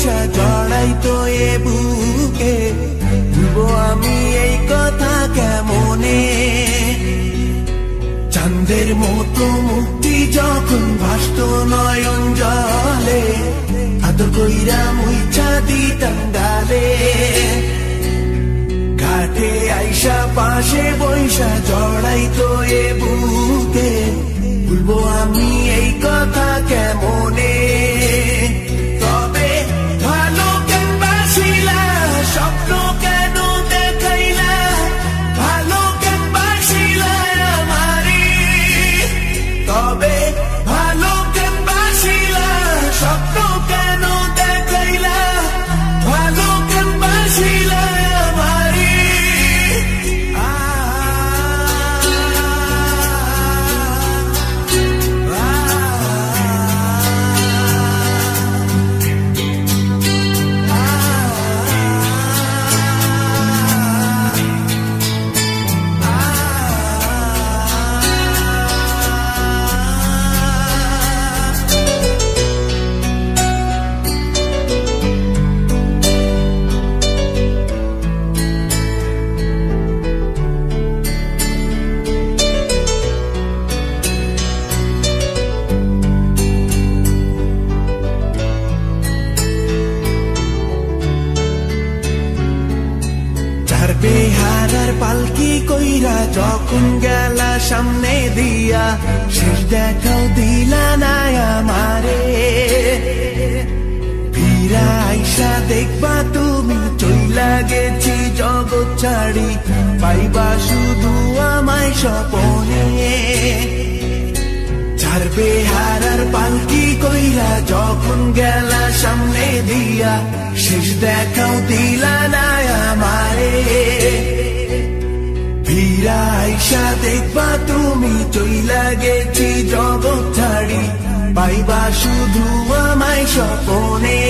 বৈশা জড়াই তো এ বুকে, ভুলবো আমি এই কথা কেমনে? চাঁদের মতো মুক্তি যখন ভাসত নয়ন জলে, আদর কইরা মুইছা দিতাম গালে। ঘাটে আইসা পাশে বৈশা জড়াই তো এ বুকে, ভুলবো আমি এই কথা কেমনে? তবে ভালো কেন বাসিলা, স্বপ্ন কেন দেখাইলা, ভালো কেন বাসিলা আমারে? তবে ভালো কেন বাসিলা, স্বপ্ন কেন দেখাইলা, ভালো কেন বাসিলা আমারে? বেহারার পালকি কইরা যখন গেলা সামনে দিয়া, শেষ দেখাও দিলা না আমারে। ফিরা আইসা দেখবা তুমি চইলা গেছি জগৎ ছাড়ি, পাইবা শুধু আমায় স্বপনে। চার বেহারার পালকি কইরা যখন গেলা সামনে দিয়া, শেষ দেখাও দিলা না আমারে। ফিরা আইসা দেখবা তুমি চইলা গেছি জগৎ ছাড়ি, পাইবা শুধু আমায় স্বপনে।